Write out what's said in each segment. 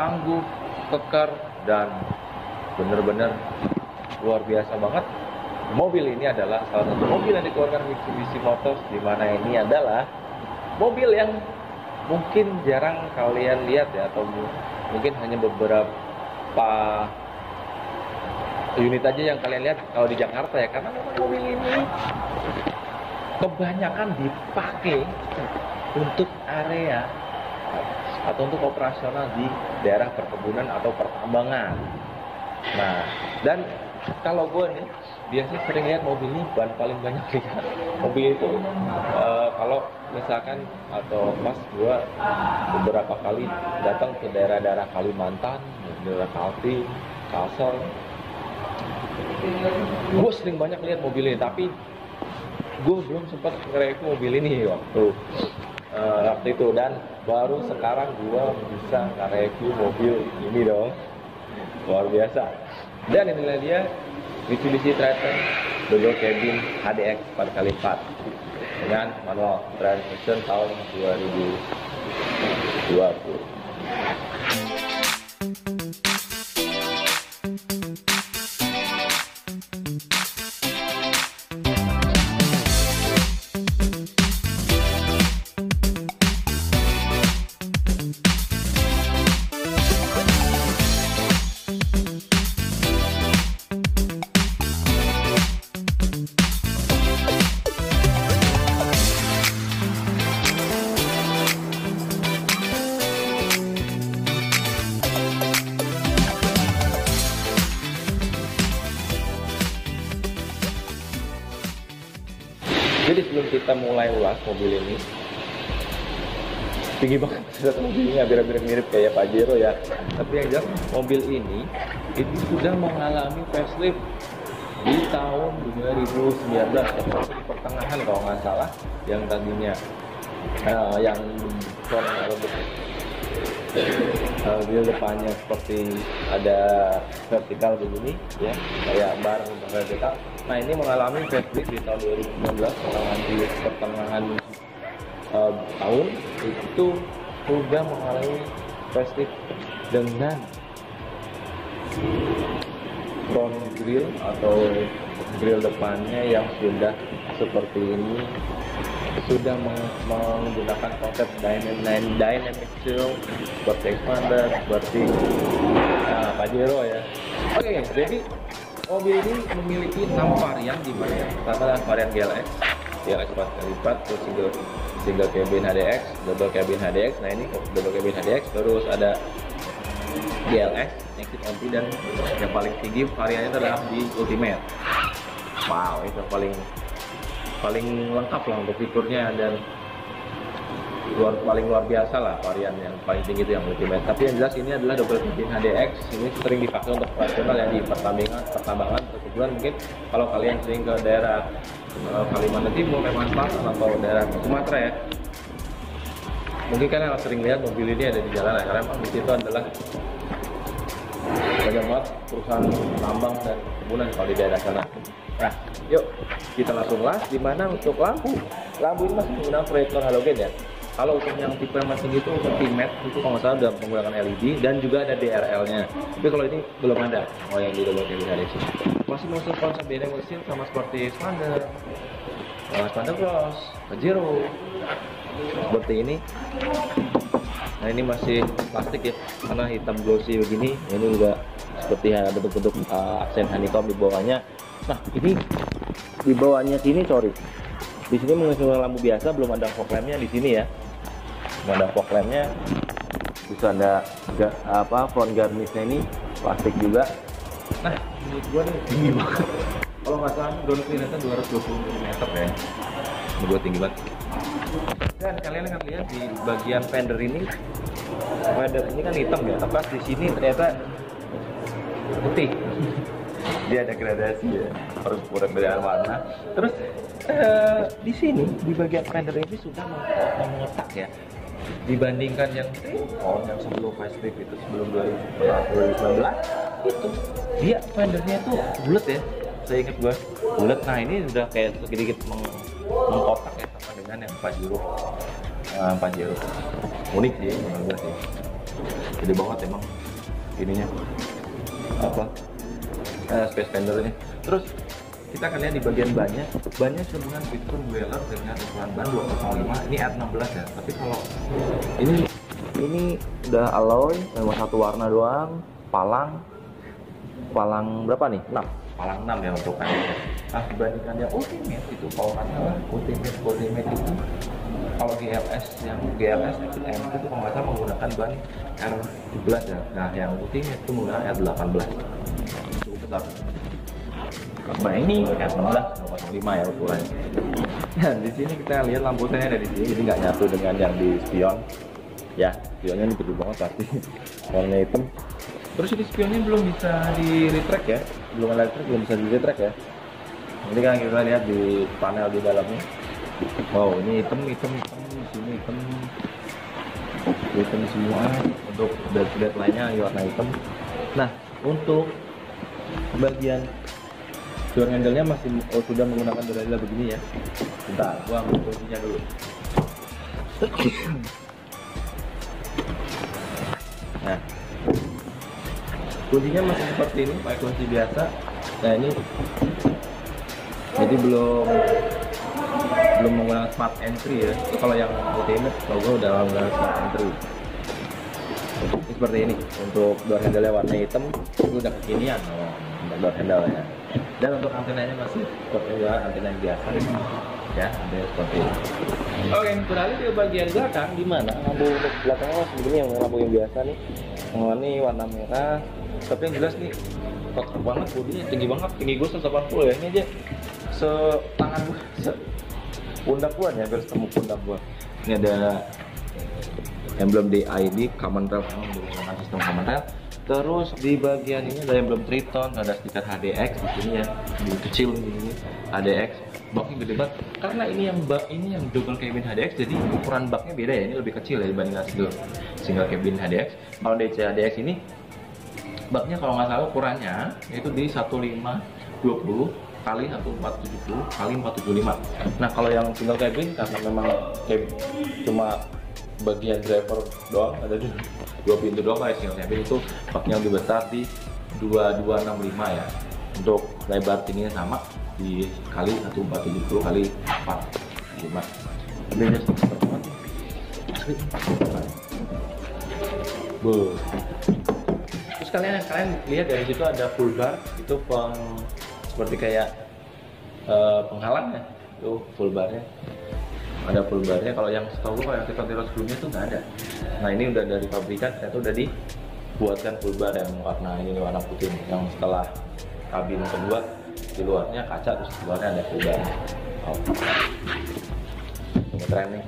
tangguh, kekar, dan bener-bener luar biasa banget. Mobil ini adalah salah satu mobil yang dikeluarkan Mitsubishi Motors, di mana ini adalah mobil yang mungkin jarang kalian lihat ya, atau mungkin hanya beberapa unit aja yang kalian lihat kalau di Jakarta ya, karena memang mobil ini kebanyakan dipakai untuk area atau untuk operasional di daerah perkebunan atau pertambangan. Nah, dan kalau gue nih biasanya sering lihat mobil ini, paling banyak lihat mobil itu kalau misalkan atau pas gue beberapa kali datang ke daerah-daerah Kalimantan, daerah Kaltim, Kalsel, gue sering banyak lihat mobil ini, tapi gue belum sempat nge-review mobil ini waktu itu, dan baru sekarang gue bisa nge-review mobil ini dong, luar biasa. Dan inilah dia Mitsubishi Triton double cabin HDX 4x4 dengan manual transmission tahun 2020. Jadi sebelum kita mulai ulas mobil ini, tinggi banget mobilnya, hampir mirip kayak Pajero ya. Tapi yang jelas mobil ini itu sudah mengalami facelift di tahun 2019, di pertengahan kalau nggak salah. Yang tadinya yang front grill depannya seperti ada vertikal begini ya, kayak bar vertikal. Nah, ini mengalami facelift di tahun 2019, pertengahan tahun itu sudah mengalami facelift dengan front grill atau grill depannya yang sudah seperti ini, sudah menggunakan konsep dynamic sill seperti expander, seperti Pajero ya. Oke, jadi mobil ini memiliki 6 varian, di mana yang pertama adalah varian GLX 4x4, terus single cabin HDX, double cabin HDX. Nah, ini double cabin HDX, terus ada GLX, Exit Only, dan yang paling tinggi variannya adalah di Ultimate. Wow, itu paling lengkap lah untuk fiturnya, dan paling luar biasa lah varian yang paling tinggi itu yang Ultimate. Tapi yang jelas ini adalah double cabin HDX. Ini sering dipakai untuk operasional ya, di pertambangan, perkebunan. Mungkin kalau kalian sering ke daerah Kalimantan Timur, Selatan, atau daerah Sumatera ya, mungkin kalian sering lihat mobil ini ada di jalan ya, karena memang di situ adalah banyak banget perusahaan tambang dan perkebunan kalau di daerah sana. Nah, yuk kita langsung las. Dimana untuk lampu ini masih menggunakan proyektor halogen ya. Kalau untuk yang tipe yang masih itu Ultimate itu kalau nggak salah udah menggunakan LED dan juga ada DRL-nya. Tapi kalau ini belum ada. Oh, yang di double cabin HDX masih mengusung konsep dynamic mesin sama seperti Expander Cross, Pajero seperti ini. Nah, ini masih plastik ya, karena hitam glossy begini. Ini juga seperti ada bentuk aksen honeycomb di bawahnya. Nah, ini di bawahnya sini, di sini menggunakan lampu biasa, belum ada fog lampnya di sini ya. Belum ada fog lampnya. Bisa ada front garnish-nya ini plastik juga. Nah, menurut gua nih tinggi banget. Kalau nggak salah ground clearance-nya 220 mm ya. Ini gua tinggi banget. Dan kalian akan lihat di bagian fender ini kan hitam ya, tapi di sini ternyata putih. Dia ada gradasi ya, perbedaan warna. Terus di sini di bagian fender ini sudah mengetak ya, dibandingkan yang sebelum facelift itu, sebelum 2019 itu dia fendernya itu bulat ya, saya ingat gua bulat. Nah, ini sudah kayak sedikit mengkotak ya, sama dengan yang Pajero. Unik sih menurut gua sih. gede banget emang ininya apa space fendernya. Terus kita akan lihat di bagian bannya dengan fitur dweller dengan ukuran ban 205. Ini R16 ya, tapi kalau ini udah alloy, cuma satu warna doang. Palang berapa nih? 6. Palang 6 ya untuk kainnya. Nah, dibandingkan yang Ultimate itu kalau nggak salah Ultimate itu kalau GLS XM itu kalau nggak salah menggunakan ban R17 ya. Nah, yang Ultimate itu menggunakan R18. Cukup besar. Nah, ini R16 205 ya ukurannya. Nah, di sini kita lihat lampu saya ada di sini, jadi nggak nyatu dengan yang di spion. Ya, spionnya ini gede banget pasti. Warna hitam. Terus ini spionnya belum bisa di retract ya, belum bisa di retract ya. Ini kan kita lihat di panel di dalamnya. Wow, ini hitam di sini hitam semua. Untuk bed lainnya warna hitam. Nah, untuk bagian door handle-nya masih sudah menggunakan door handle begini ya. Bentar, gua ambil kuncinya dulu. Nah, kuncinya masih seperti ini, pakai kunci biasa. Nah, ini jadi belum menggunakan smart entry ya. Kalau yang Ultimate logo udah menggunakan smart entry. Ini seperti ini untuk door handle-nya warna hitam, itu udah kekinian untuk door handle-nya. Dan untuk antenanya masih seperti antena yang biasa ya, antena seperti ini. Oke, beralih ke bagian belakang, di mana lampu belakangnya begini, yang lampu yang biasa nih. Yang warna merah, tapi yang jelas nih kotor banget, bodinya tinggi banget, tinggi gue 180 ya, ini aja setangan gue, pundak gue ya, hampir setemu pundak gue. Ini ada emblem DID, common rail, menggunakan sistem common rail. Terus di bagian ini ada emblem Triton, ada stiker HDX di sini ya, di kecil ini HDX. Baknya gede banget, karena ini yang double cabin HDX, jadi ukuran baknya beda ya, ini lebih kecil ya dibandingkan single cabin HDX. Kalau DC HDX ini baknya kalau nggak salah ukurannya itu di 1520 kali 1470 kali 475. Nah, kalau yang single cabin karena memang cuma bagian driver doang, ada dua pintu doang ya single cabin, itu baknya lebih besar di 2265 ya. Untuk lebar tingginya sama di kali 1470 kali 475. Bedanya seperti apa nih? Terus kalian lihat dari situ ada full bar, itu seperti kayak penghalang ya, itu full barnya. Ada full barnya. Kalau yang setahu gue, yang Triton sebelumnya tuh nggak ada. Nah, ini udah dari pabrikan, ternyata udah dibuatkan full bar yang warna ini warna putih. Yang setelah kabin kedua di luarnya kaca, terus di luarnya ada full bar. Oh, ini keren nih.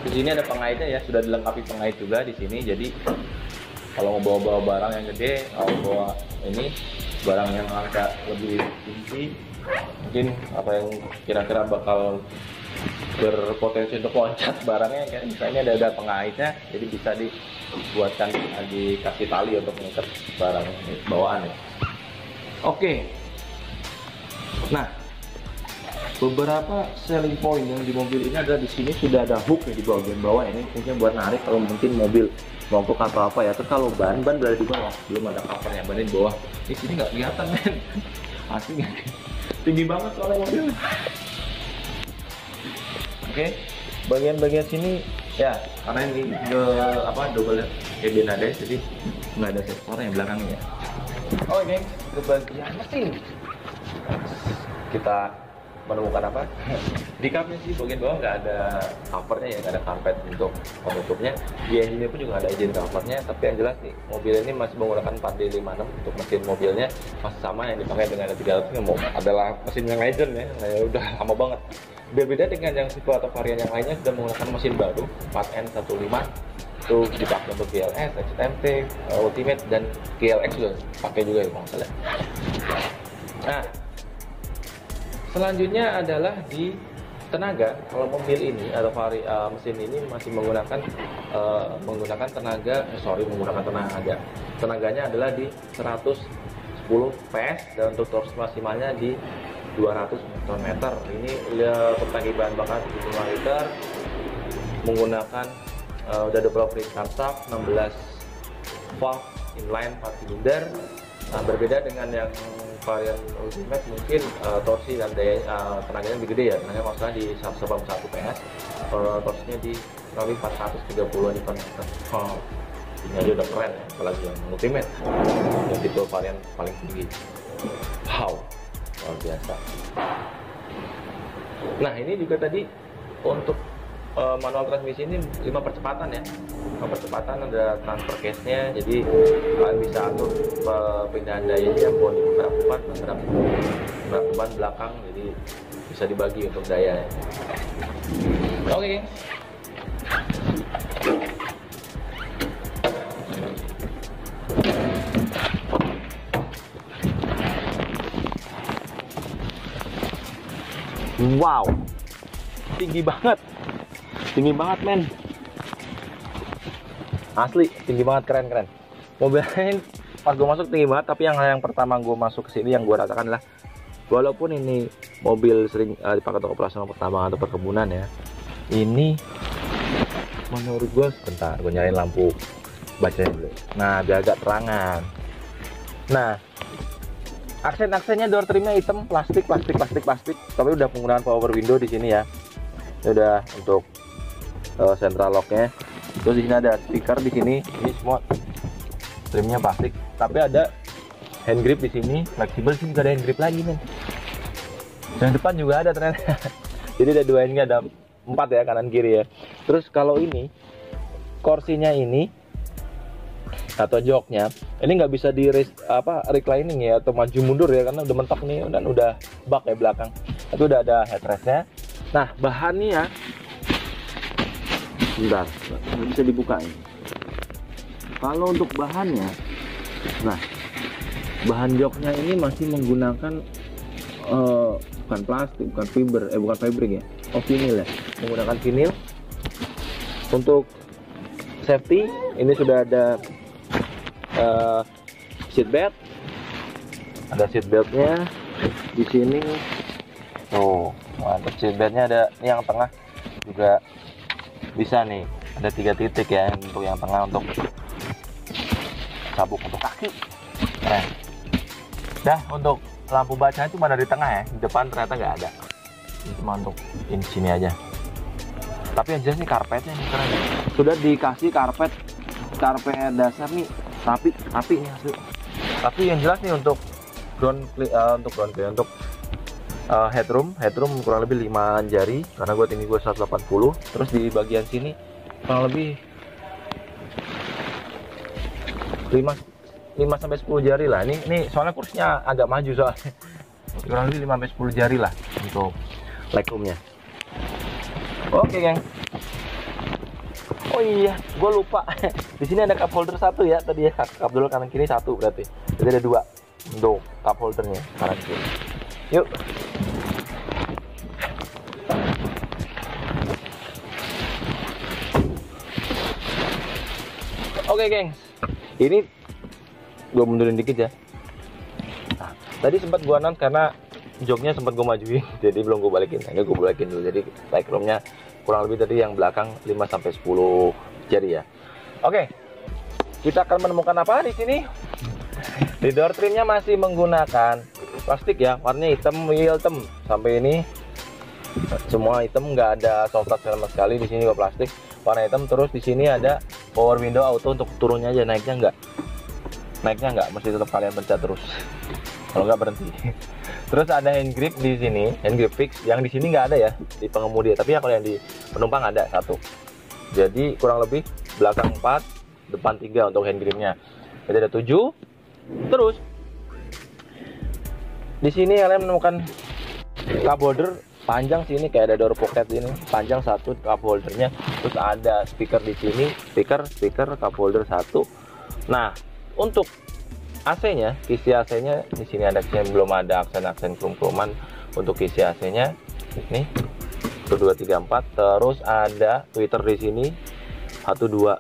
Di sini ada pengaitnya ya, sudah dilengkapi pengait juga di sini. Jadi kalau mau bawa barang yang gede, kalau bawa ini barang yang agak lebih tinggi, mungkin apa yang kira-kira bakal berpotensi untuk loncat barangnya, kan misalnya ada pengaitnya, jadi bisa dibuatkan, dikasih tali untuk mengikat barang bawaan ya. Oke, nah beberapa selling point yang di mobil ini ada di sini, sudah ada hook ya di bagian bawah. Ini mungkin buat narik kalau mungkin mobil mogok atau apa ya. Terus kalau ban berada di bawah, belum ada covernya, ban di bawah. Di sini nggak kelihatan men, asli nggak, tinggi banget soalnya mobil. Oke, bagian sini ya, karena ini double cabin ada, jadi nggak ada sektornya belakangnya. Oh geng, ke bagian mesin kita menemukan apa? Di kapnya sih bagian bawah nggak ada covernya ya, nggak ada karpet untuk penutupnya. Di engine pun juga nggak ada engine covernya. Tapi yang jelas nih, mobil ini masih menggunakan 4D56 untuk mesin mobilnya, masih sama yang dipakai dengan 300 yang adalah mesin yang legend ya, udah lama banget. Berbeda dengan yang tipe atau varian yang lainnya sudah menggunakan mesin baru 4N15, itu dipakai untuk GLS, XMT, Ultimate, dan GLX juga pakai juga ya kalau nggak salah. Nah, selanjutnya adalah di tenaga. Kalau mobil ini atau mesin ini masih menggunakan tenaganya adalah di 110 PS, dan untuk torsi maksimalnya di 200 Nm. Ini berbagi bahan bakar 75 liter, menggunakan udah double free camshaft 16 valve inline 4 silinder. Nah, berbeda dengan yang varian Ultimate mungkin torsi dan daya tenaganya lebih gede ya. Tenaganya kalau salah di 181 PS, torsinya di lebih 430 Newton meter. Ini aja udah keren ya, apalagi yang Ultimate yang tipe varian paling tinggi. Wow, luar biasa. Nah, ini juga tadi untuk manual transmisi ini 5 percepatan ya. 5 percepatan, ada transfer case-nya, jadi kalian bisa atur perpindahan dayanya, mau di berapa ban belakang, jadi bisa dibagi untuk daya. Oke. Wow, tinggi banget men, asli tinggi banget, keren. Mobilnya pas gue masuk tinggi banget, tapi yang pertama gue masuk ke sini yang gue rasakan adalah, walaupun ini mobil sering dipakai untuk operasional pertambangan atau perkebunan ya, ini menurut gue, sebentar gue nyalain lampu bacanya dulu. Nah, biar agak terangan. Nah, aksen-aksennya door trimnya hitam, plastik, tapi udah penggunaan power window di sini ya. Ini udah untuk central locknya. Terus di sini ada speaker di sini. Ini semua trimnya plastik, tapi ada hand grip di sini, fleksibel. Sini juga ada hand grip lagi nih. Yang depan juga ada ternyata. Jadi ada 2 ini, ada 4 ya, kanan kiri ya. Terus kalau ini kursinya ini atau joknya ini nggak bisa di reclining ya, atau maju mundur ya, karena udah mentok nih dan udah bak ya belakang. Itu udah ada headrestnya. Nah, bahannya ya, bentar, nggak bisa dibuka ini. Kalau untuk bahannya, nah, bahan joknya ini masih menggunakan bukan plastik, bukan fiber, bukan fabric ya, vinil ya, menggunakan vinil. Untuk safety ini sudah ada seat belt, ada seat beltnya di sini. Oh, mantap, seat beltnya ada. Ini yang tengah juga bisa nih, ada 3 titik ya untuk yang tengah, untuk sabuk untuk kaki. Keren. Dah, untuk lampu bacanya cuma dari tengah ya, di depan ternyata nggak ada. Ini cuma untuk di sini aja. Tapi yang jelas nih karpetnya nih keren. Sudah dikasih karpet dasar nih, rapi nih asli. Tapi yang jelas nih untuk headroom kurang lebih 5 jari, karena gue tinggi gue 180. Terus di bagian sini kurang lebih 5 sampai 10 jari lah. Ini soalnya kursinya agak maju soalnya. Kurang lebih 5 sampai 10 jari lah untuk legroomnya. Oke, geng. Oh iya, gue lupa. Di sini ada cup holder 1 ya tadi ya. Cup holder kanan kiri 1 berarti. Jadi ada 2 untuk cup holdernya kanan kiri. Yuk. Oke, gengs. Ini gue mundurin dikit ya. Nah, tadi sempat gue announce karena joknya sempat gue majuin, jadi belum gue balikin. Ini gue balikin dulu. Jadi legroomnya kurang lebih tadi yang belakang 5 sampai 10 jari ya. Oke. Kita akan menemukan apa di sini? Di door trimnya masih menggunakan plastik ya, warnanya hitam, hitam sampai ini semua hitam, nggak ada soft touch sama sekali. Di sini juga plastik, warna hitam. Terus di sini ada power window auto untuk turunnya aja, naiknya nggak, mesti tetap kalian pencet terus, kalau nggak berhenti. Terus ada hand grip di sini, hand grip fix, yang di sini nggak ada ya di pengemudi, tapi ya kalau yang di penumpang ada 1. Jadi kurang lebih belakang 4, depan 3 untuk hand gripnya. Jadi ada 7. Terus di sini kalian menemukan cup holder panjang sini, kayak ada door pocket ini, panjang 1 cup holdernya. Terus ada speaker di sini, speaker cup holder 1. Nah, untuk AC-nya, kisi AC-nya di sini ada, belum ada aksen-aksen krum-kruman untuk kisi AC-nya. Nih, 1 2 3 4. Terus ada tweeter di sini 1 2.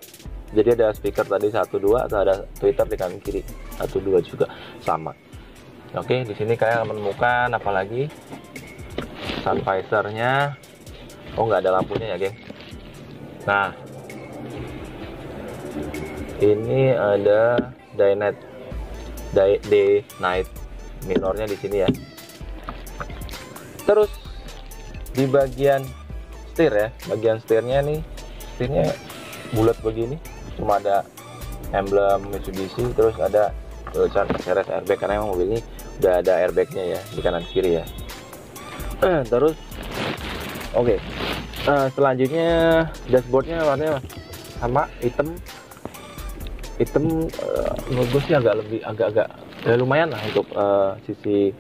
Jadi ada speaker tadi 1 2, atau ada tweeter di kanan kiri 1 2 juga sama. Oke, di sini kalian menemukan apalagi sun visornya. Oh, nggak ada lampunya ya, geng. Nah, ini ada day night minornya di sini ya. Terus di bagian setir ya, bagian setirnya nih, setirnya bulat begini, cuma ada emblem Mitsubishi, terus ada tulisan series airbag karena emang mobil ini udah ada airbagnya ya di kanan kiri ya. Terus oke. Selanjutnya dashboardnya warnanya sama hitam. Menurut gue sih agak ya lumayan lah untuk sisi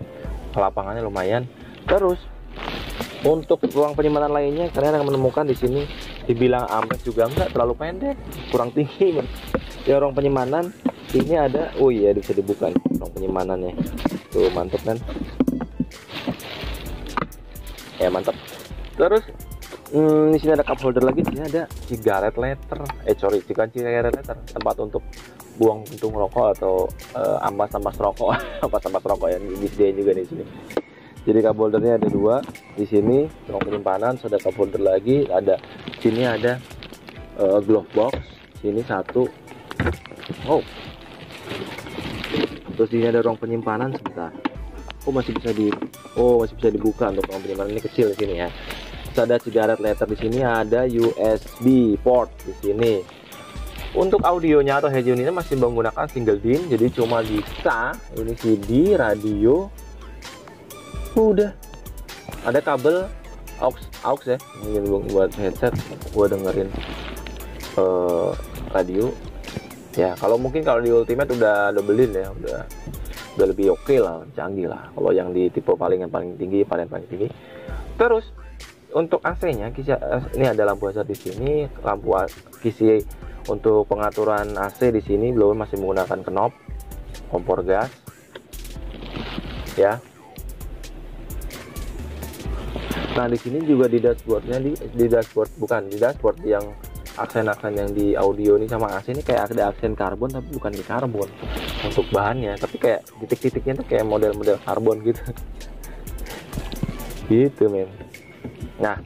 lapangannya lumayan. Terus untuk ruang penyimpanan lainnya kalian akan menemukan di sini, dibilang ampes juga enggak, terlalu pendek, kurang tinggi. Ya ruang penyimpanan ini ada, oh iya bisa dibuka nih, ruang penyimpanannya tuh, mantep kan ya, mantap. Terus di sini ada cup holder lagi, di sini ada cigarette letter, bukan cigarette letter, tempat untuk buang puntung rokok atau ampas rokok, ampas rokok yang disediain juga di sini. Jadi cup holdernya ada 2 di sini, ruang penyimpanan, ada cup holder lagi, ada sini ada glove box, sini 1. Oh, terus ini ada ruang penyimpanan sebentar. Masih bisa dibuka untuk ruang penyimpanan, ini kecil di sini ya. Terus ada cigarette letter di sini, ada USB port di sini. Untuk audionya atau headphone ini masih menggunakan single DIN, jadi cuma bisa ini CD, radio. Udah. Ada kabel aux ya, ini buat headset, gua dengerin radio. Ya, kalau di Ultimate udah double DIN ya, udah lebih oke lah, canggih lah. Kalau yang di tipe paling tinggi. Terus untuk AC-nya, ini ada lampu hazard di sini, lampu kisi untuk pengaturan AC di sini belum, masih menggunakan knob, kompor gas, ya. Nah di sini juga di dashboardnya, di dashboard yang aksen-aksen yang di audio ini sama AC ini kayak ada aksen karbon, tapi bukan di karbon untuk bahannya, tapi kayak titik-titiknya tuh kayak model-model karbon gitu. Gitu men. Nah,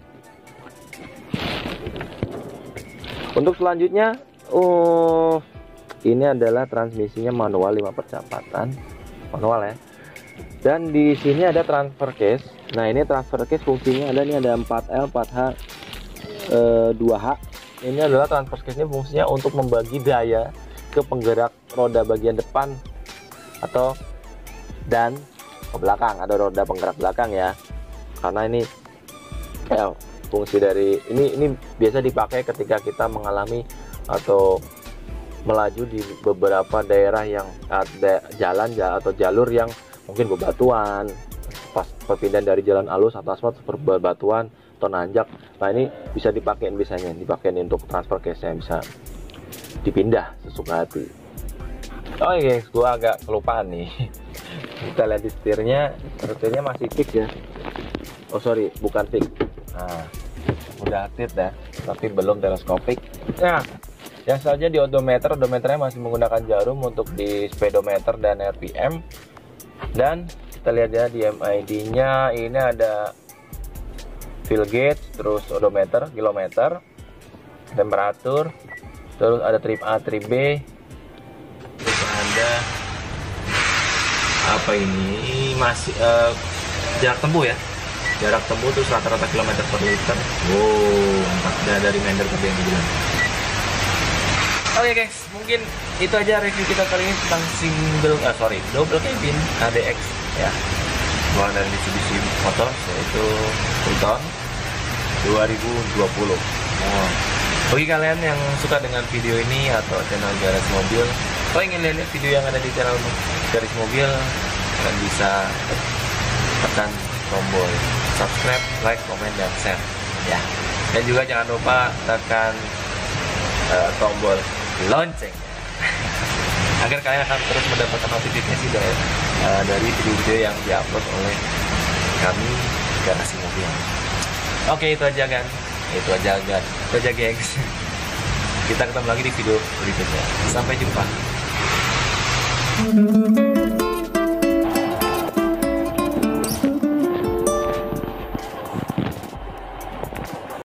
untuk selanjutnya, ini adalah transmisinya manual 5 percepatan, manual ya. Dan di sini ada transfer case. Nah, ini transfer case fungsinya ada 4L, 4H, 2H. Ini adalah transfer case-nya fungsinya untuk membagi daya ke penggerak roda bagian depan dan ke belakang. Ada roda penggerak belakang ya. Karena ini fungsi dari ini biasa dipakai ketika kita mengalami atau melaju di beberapa daerah yang ada jalan atau jalur yang mungkin bebatuan, pas perpindahan dari jalan halus atau aspal berbatuan atau nanjak. Nah ini bisa dipakein untuk transfer case yang bisa dipindah sesuka hati. Oh iya guys, gua agak kelupaan nih. Kita lihat di setirnya masih fix ya. Oh sorry, bukan fix. Nah, udah aktif dah, tapi belum teleskopik. Nah, yang saja di odometernya masih menggunakan jarum untuk di speedometer dan RPM. Dan kita lihat ya di MID-nya ini ada fuel gauge, terus odometer, kilometer, temperatur, terus ada trip A, trip B, terus ada apa ini masih jarak tempuh ya. Jarak tempuh terus rata-rata kilometer per liter. Wow, dari Mander ke yang bilang. Oke guys, mungkin itu aja review kita kali ini tentang double cabin ADX ya. Keluar dari Mitsubishi Motors, yaitu Triton 2020. Bagi kalian yang suka dengan video ini atau channel Garage Mobil, kalau ingin lihat video yang ada di channel Garage Mobil, kalian bisa tekan tombol subscribe, like, komen, dan share ya. Dan juga jangan lupa tekan tombol lonceng agar kalian akan terus mendapatkan notifikasi dari video-video yang diupload oleh kami Garasi Mobil. Oke, itu aja gengs. Kita ketemu lagi di video berikutnya. Sampai jumpa.